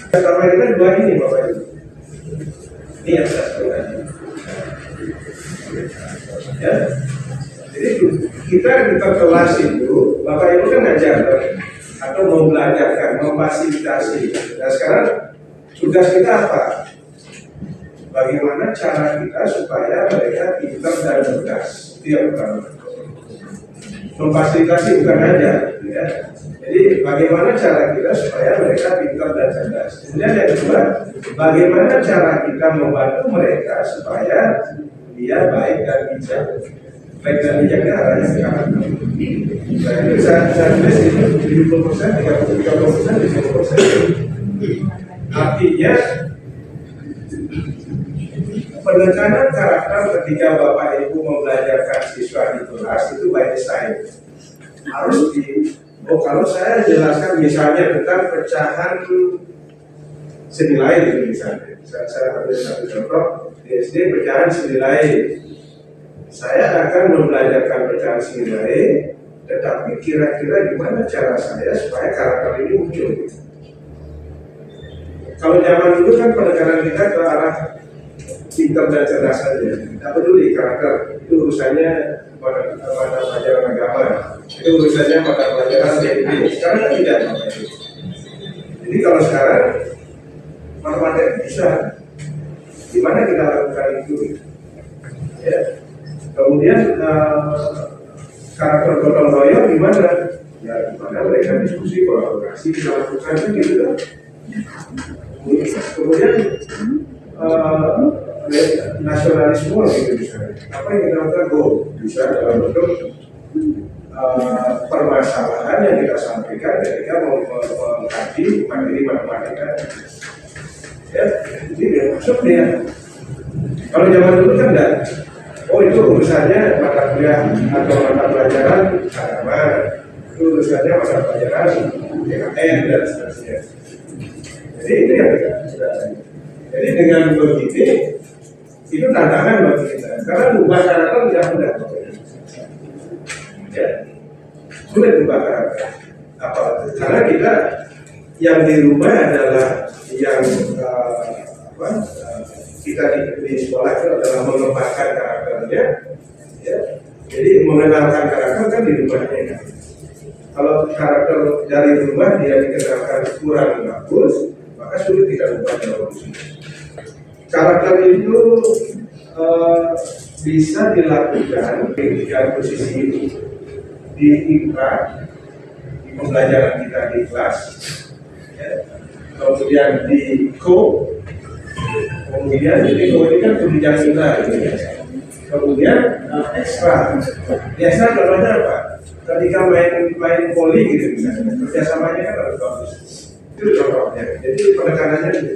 Pertama kita dua ini Bapak Ibu. Ini yang saya sebutkan. Ya. Jadi kita kelas itu, Bapak Ibu kan ngajar atau membelajarkan, memfasilitasi. Nah sekarang tugas kita apa? Bagaimana cara kita supaya mereka pintar dan cerdas. Itu yang pertama. Memfasilitasi bukan aja, ya. Jadi bagaimana cara kita supaya mereka pintar dan cerdas. Kemudian yang kedua, bagaimana cara kita membantu mereka supaya dia baik dan bijak. Baik dan bijaknya arahnya ke kanan. Nah itu saya tulis itu 70%, 30%, 50%. Artinya penekanan karakter ketika Bapak Ibu membelajarkan siswa di kelas itu by design harus kalau saya jelaskan misalnya tentang pecahan senilai gitu misalnya, saya ambil satu contoh di SD pecahan senilai, saya akan membelajarkan pecahan senilai, tetapi kira-kira gimana cara saya supaya karakter ini muncul. Kalau zaman dulu kan penekanan kita ke arah pintar dan cerdas saja, tidak peduli karakter, itu urusannya pada pelajaran agama, itu urusannya pada pelajaran teknik. Sekarang tidak. Jadi kalau sekarang matematika bisa, gimana kita lakukan itu? Ya. Kemudian karakter gotong royong gimana? Ya gimana mereka diskusi, kolaborasi kita lakukan gitu kan? Kemudian nasionalisme gitu misalnya. Apa yang kita lakukan? Bisa dalam bentuk permasalahan yang kita sampaikan ketika mengkaji materi matematika. Ya, jadi maksud dia. Kalau zaman dulu kan enggak. Oh itu urusannya mata kuliah atau mata pelajaran agama. Itu urusannya mata pelajaran PKN dan seterusnya. Jadi itu yang kita. Jadi dengan begitu itu tantangan bagi kita. Karena ubah karakter tidak mudah. Ya, sulit ubah karakter. Apa? Karena kita yang di rumah adalah yang kita di sekolah itu adalah mengembangkan karakternya. Ya. Jadi mengenalkan karakter kan di rumahnya. Kalau karakter dari rumah dia dikenalkan kurang bagus, maka sulit kita ubah dalam karakter itu bisa dilakukan di tiga posisi ini di IPA, di pembelajaran kita di kelas, ya. Kemudian di kemudian ini kan pendidikan kita, ya. Kemudian ekstra, biasa contohnya apa? Ketika main voli gitu misalnya, kerjasamanya kan harus bagus. Itu contohnya. Jadi penekanannya gitu.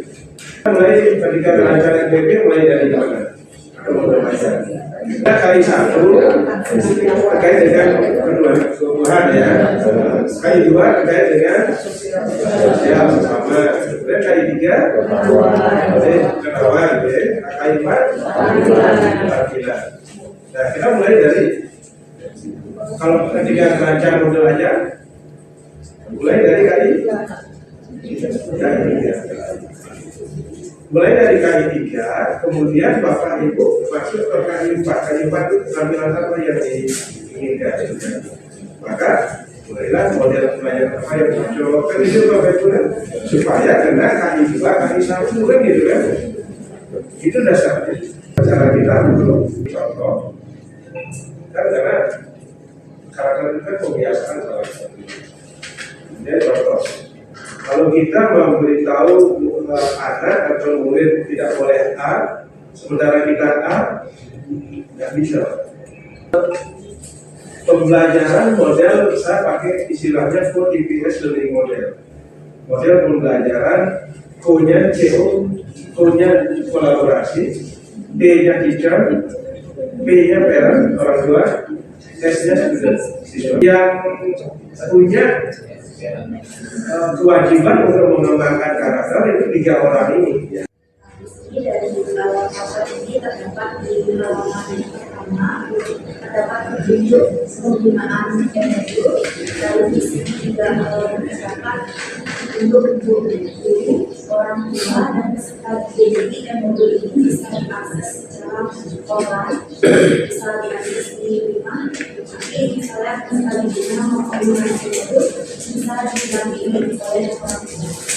Mulai ketika belajar NPP mulai dari mana? Kita kali satu terkait dengan kebutuhan ya. Kali dua terkait dengan sosial bersama. Kemudian kali tiga kenawan ya. Kali empat keterampilan. Nah kita mulai dari kalau ketika belajar model aja mulai dari kali mulai dari kali 3, kemudian Bapak Ibu masuk ke kali 4. Kali 4 itu keterampilan apa yang diinginkan. Maka mulailah model pelajaran apa yang cocok. Kan itu Bapak Ibu supaya kena kali 2, kali 1 kan gitu kan. Itu dasarnya. Cara kita untuk contoh. Kan karena karakter itu kan kebiasaan salah satu. Jadi contoh. Kalau kita memberitahu anak atau murid tidak boleh A, sementara kita A, nggak bisa. Pembelajaran model saya pakai istilahnya 4TPS learning model. Model pembelajaran O-nya CO, O-nya kolaborasi, T-nya teacher, P-nya parent, orang tua, S-nya student, siswa. Yang punya kewajiban untuk mengembangkan karakter itu 3 orang ini. Dari awal pasal ini terdapat di halaman pertama terdapat petunjuk penggunaan energi, lalu di sini juga misalkan untuk guru orang tua dan peserta didik, dan modul ini bisa diakses secara online, bisa diakses di rumah. Tapi misalnya peserta didiknya mau menggunakan modul, bisa didampingi oleh orang tua.